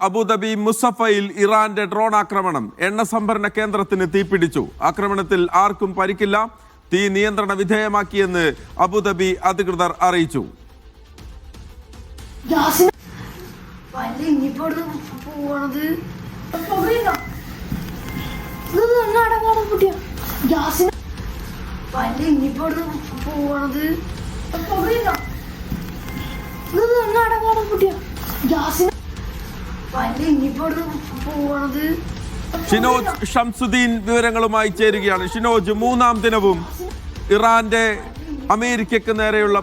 Abu Dhabi മുസഫയിൽ ഇറാന്റെ drone ആക്രമണം. എണ്ണ സംഭരണ കേന്ദ്രത്തിന് തീപിടിച്ചു. ആക്രമണത്തിൽ ആർക്കും പരിക്കില്ല. തീ നിയന്ത്രണ വിധേയമാക്കിയെന്ന് അബുദാബി അധികൃതർ അറിയിച്ചു. ഷിനോജ് ഷംസുദ്ദീൻ വിവരങ്ങളുമായി ചേരുകയാണ്. ഷിനോജ്, മൂന്നാം ദിനവും ഇറാന്റെ അമേരിക്കക്ക് നേരെയുള്ള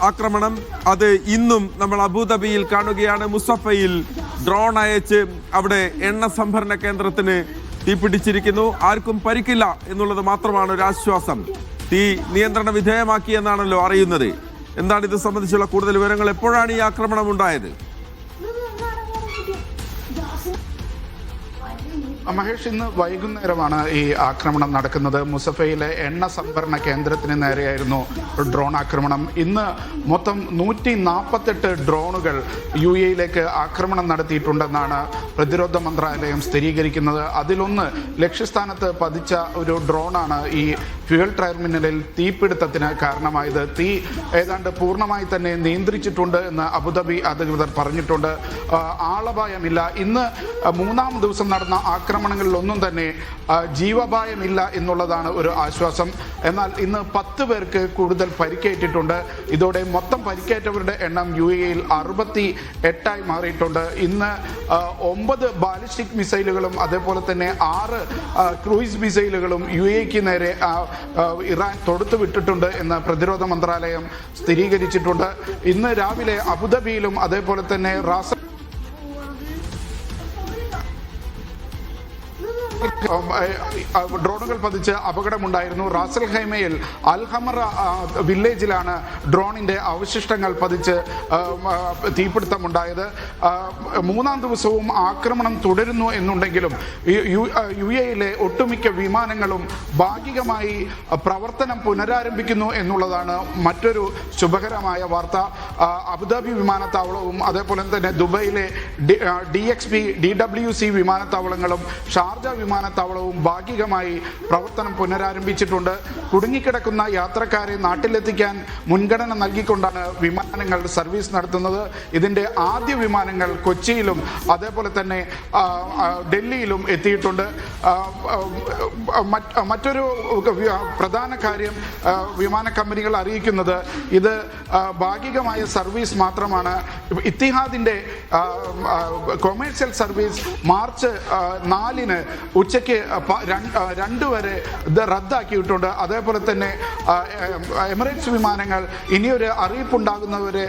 ആക്രമണം അത് ഇന്നും നമ്മൾ അബുദാബിയിൽ കാണുകയാണ്. മുസഫയിൽ ഡ്രോൺ അയച്ച് അവിടെ എണ്ണ സംഭരണ കേന്ദ്രത്തിന് തീപിടിച്ചിരിക്കുന്നു. ആർക്കും പരിക്കില്ല എന്നുള്ളത് മാത്രമാണ് ഒരു ആശ്വാസം. തീ നിയന്ത്രണ വിധേയമാക്കിയെന്നാണല്ലോ അറിയുന്നത്. എന്താണ് ഇത് സംബന്ധിച്ചുള്ള കൂടുതൽ വിവരങ്ങൾ? എപ്പോഴാണ് ഈ ആക്രമണം ഉണ്ടായത്? മഹേഷ്, ഇന്ന് വൈകുന്നേരമാണ് ഈ ആക്രമണം നടക്കുന്നത്. മുസഫയിലെ എണ്ണ സംഭരണ കേന്ദ്രത്തിന് നേരെയായിരുന്നു ഡ്രോൺ ആക്രമണം. ഇന്ന് മൊത്തം 148 ഡ്രോണുകൾ UAE-യിലേക്ക് ആക്രമണം നടത്തിയിട്ടുണ്ടെന്നാണ് പ്രതിരോധ മന്ത്രാലയം സ്ഥിരീകരിക്കുന്നത്. അതിലൊന്ന് ലക്ഷ്യസ്ഥാനത്ത് പതിച്ച ഒരു ഡ്രോണാണ് ഈ ഫ്യൂവൽ ടെർമിനലിൽ തീപിടുത്തത്തിന് കാരണമായത്. തീ ഏതാണ്ട് പൂർണ്ണമായി തന്നെ നിയന്ത്രിച്ചിട്ടുണ്ട് എന്ന് അബുദാബി അധികൃതർ പറഞ്ഞിട്ടുണ്ട്. ആളപായമില്ല. ഇന്ന് മൂന്നാം ദിവസം നടന്ന ആക്രമണങ്ങളിലൊന്നും തന്നെ ജീവപായമില്ല എന്നുള്ളതാണ് ഒരു ആശ്വാസം. എന്നാൽ ഇന്ന് 10 പേർക്ക് കൂടുതൽ പരിക്കേറ്റിട്ടുണ്ട്. ഇതോടെ മൊത്തം പരിക്കേറ്റവരുടെ എണ്ണം UAE-യിൽ 68 മാറിയിട്ടുണ്ട്. ഇന്ന് 9 ബാലിസ്റ്റിക് മിസൈലുകളും അതേപോലെ തന്നെ 6 ക്രൂയിസ് മിസൈലുകളും UAE-ക്ക് നേരെ ഇറാൻ തൊടുത്തുവിട്ടിട്ടുണ്ട് എന്ന് പ്രതിരോധ മന്ത്രാലയം സ്ഥിരീകരിച്ചിട്ടുണ്ട്. ഇന്ന് രാവിലെ അബുദാബിയിലും അതേപോലെ തന്നെ ഡ്രോണുകൾ പതിച്ച് അപകടമുണ്ടായിരുന്നു. റാസൽ ഖൈമയിൽ അൽഹമറ വില്ലേജിലാണ് ഡ്രോണിന്റെ അവശിഷ്ടങ്ങൾ പതിച്ച് തീപിടുത്തമുണ്ടായത്. മൂന്നാം ദിവസവും ആക്രമണം തുടരുന്നു എന്നുണ്ടെങ്കിലും UAE-യിലെ ഒട്ടുമിക്ക വിമാനങ്ങളും ഭാഗികമായി പ്രവർത്തനം പുനരാരംഭിക്കുന്നു എന്നുള്ളതാണ് മറ്റൊരു ശുഭകരമായ വാർത്ത. അബുദാബി വിമാനത്താവളവും അതേപോലെ തന്നെ ദുബൈയിലെ DXB DWC വിമാനത്താവളങ്ങളും ഷാർജ വിമാനത്താവളവും ഭാഗികമായി പ്രവർത്തനം പുനരാരംഭിച്ചിട്ടുണ്ട്. കുടുങ്ങിക്കിടക്കുന്ന യാത്രക്കാരെ നാട്ടിലെത്തിക്കാൻ മുൻഗണന നൽകിക്കൊണ്ടാണ് വിമാനങ്ങൾ സർവീസ് നടത്തുന്നത്. ഇതിന്റെ ആദ്യ വിമാനങ്ങൾ കൊച്ചിയിലും അതേപോലെ തന്നെ ഡൽഹിയിലും എത്തിയിട്ടുണ്ട്. മറ്റൊരു പ്രധാന കാര്യം വിമാന കമ്പനികൾ അറിയിക്കുന്നത് ഇത് ഭാഗികമായ സർവീസ് മാത്രമാണ്. ഇത്തിഹാദിന്റെ കൊമേഴ്സ്യൽ സർവീസ് മാർച്ച് 4-ന് ഉച്ചയ്ക്ക് 2 വരെ ഇത് റദ്ദാക്കിയിട്ടുണ്ട്. അതേപോലെ തന്നെ എമിറേറ്റ്സ് വിമാനങ്ങൾ ഇനിയൊരു അറിയിപ്പുണ്ടാകുന്നവരെ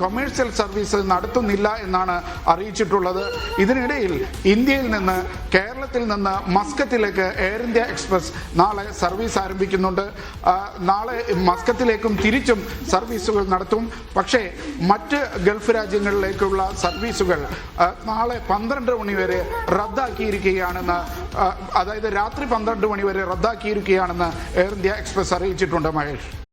കൊമേഴ്സ്യൽ സർവീസ് നടത്തുന്നില്ല എന്നാണ് അറിയിച്ചിട്ടുള്ളത്. ഇതിനിടയിൽ ഇന്ത്യയിൽ നിന്ന് കേരളത്തിൽ നിന്ന് മസ്കത്തിലേക്ക് എയർ ഇന്ത്യ എക്സ്പ്രസ് നാളെ സർവീസ് ആരംഭിക്കുന്നുണ്ട്. നാളെ മസ്കത്തിലേക്കും തിരിച്ചും സർവീസുകൾ നടത്തും. പക്ഷേ മറ്റ് ഗൾഫ് രാജ്യങ്ങളിലേക്കുള്ള സർവീസുകൾ നാളെ 12 മണി വരെ റദ്ദാക്കിയിരിക്കുകയാണെന്ന്, അതായത് രാത്രി 12 മണി വരെ റദ്ദാക്കിയിരിക്കുകയാണെന്ന് എയർ ഇന്ത്യ എക്സ്പ്രസ് അറിയിച്ചിട്ടുണ്ട്. മഹേഷ്.